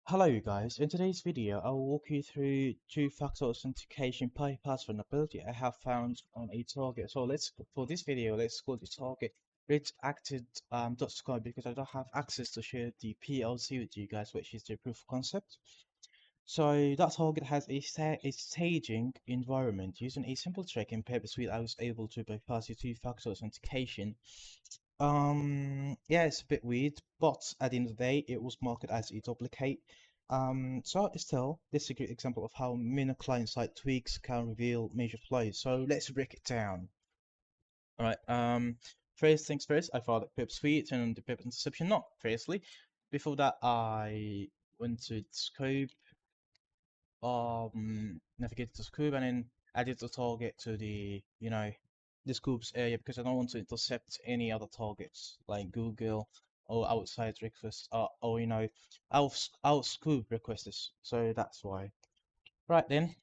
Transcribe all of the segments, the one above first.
Hello you guys, in today's video I will walk you through two-factor authentication bypass vulnerability I have found on a target. So for this video, let's call the target reacted.sky because I don't have access to share the PLC with you guys, which is the proof of concept. So that target has a staging environment. Using a simple trick in Paper Suite, I was able to bypass the two-factor authentication. Yeah, it's a bit weird, but at the end of the day, it was marked as a duplicate. So still, this is a great example of how minor client-side tweaks can reveal major flaws. So let's break it down. All right. First things first, I followed pip suite and the pip interception. Not firstly, before that, I went to scope, navigated to scope, and then added the target to the scopes area because I don't want to intercept any other targets like Google or outside requests or out scope requests. So that's why. Right then,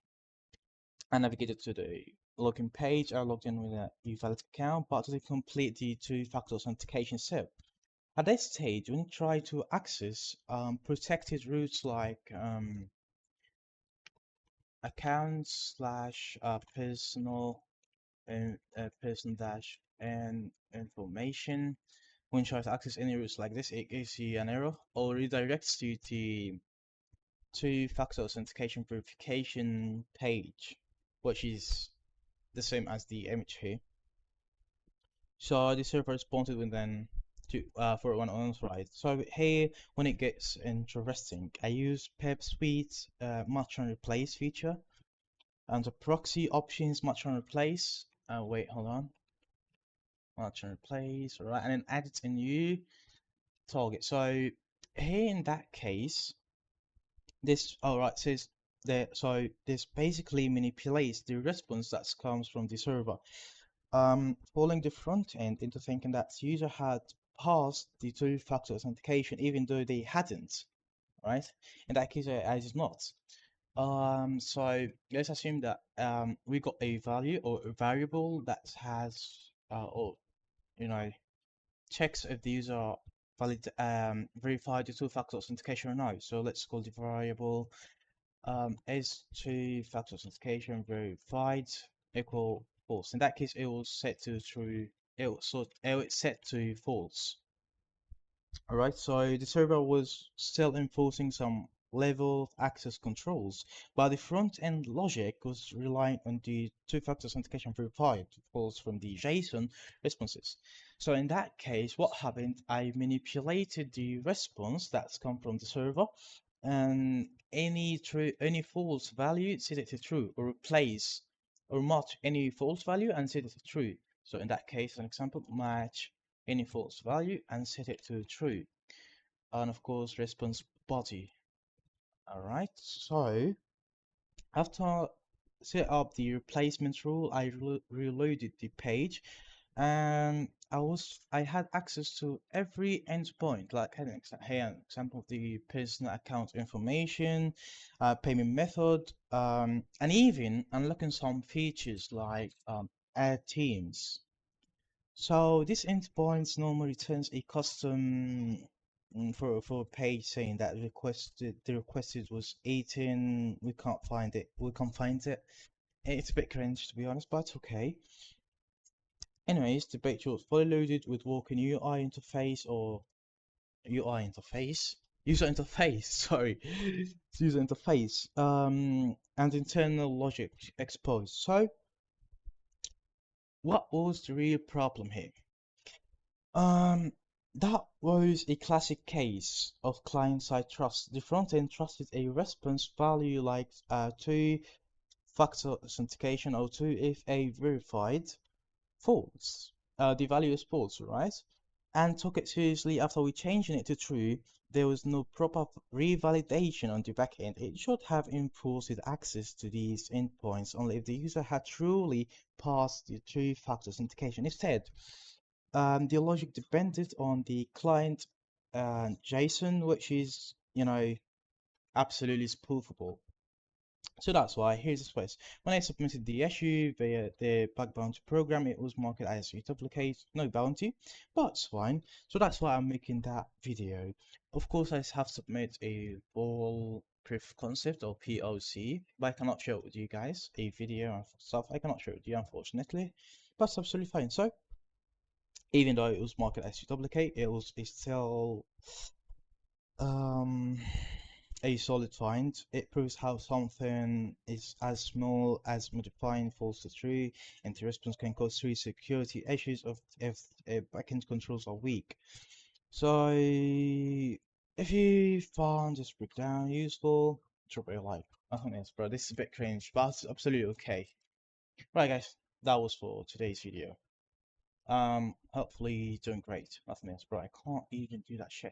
I navigated to the login page. I logged in with a valid account, but to complete the two-factor authentication step. At this stage, when you try to access protected routes like accounts slash personal and person dash and information, when you try to access any routes like this, it gives you an error or redirects you to two-factor authentication verification page, which is the same as the image here. So the server responded within for one unauthorized. So here, when it gets interesting, I use pip suite match and replace feature and the proxy options match and replace. Wait, hold on. Match and replace, right? And then add a new target. So here in that case, this alright says that so this basically manipulates the response that comes from the server. Following the front end into thinking that the user had passed the two-factor authentication even though they hadn't, right? In that case, I did not. So let's assume that we got a value or a variable that has or you know checks if the user valid verified the two-factor authentication or not. So let's call the variable is two-factor authentication verified equal false. In that case, it will set to true. It will set to false. All right. So the server was still enforcing some level of access controls, but the front-end logic was relying on the two-factor authentication verified false from the JSON responses. So in that case, what happened? I manipulated the response that's come from the server and any false value set it to true or replace or match any false value and set it to true. So in that case, an example, match any false value and set it to true. And of course, response body. All right. So after set up the replacement rule, I reloaded the page and I had access to every endpoint, like here an example of the personal account information, payment method, and even unlocking some features like add teams. So this endpoint normally returns a custom for a page saying that the requested was 18. We can't find it. We can't find it. It's a bit cringe to be honest, but okay. Anyways, the page was fully loaded with working UI interface or UI interface. User interface, sorry. User interface. And internal logic exposed. So what was the real problem here? Um, that was a classic case of client-side trust. The front end trusted a response value like two-factor authentication or 2FA verified false. The value is false, right? And took it seriously after we changing it to true. There was no proper revalidation on the back end. It should have enforced access to these endpoints only if the user had truly passed the two-factor authentication. Instead, the logic depended on the client JSON, which is, absolutely spoofable. So that's why here's the space. When I submitted the issue via the bug bounty program, it was marked as a duplicate, no bounty, but it's fine. So that's why I'm making that video. Of course, I have submit a full proof of concept or PoC, but I cannot share it with you guys. A video and stuff I cannot share it with you, unfortunately, but it's absolutely fine. So, even though it was marked as duplicate, it's still um a solid find. It proves how something is as small as modifying false to true, and the response can cause serious security issues of if backend controls are weak. So, if you found this breakdown useful, drop a like. Nothing else, bro. This is a bit cringe, but it's absolutely okay. Right, guys, that was for today's video. Hopefully doing great. Nothing else, bro. I can't even do that shit.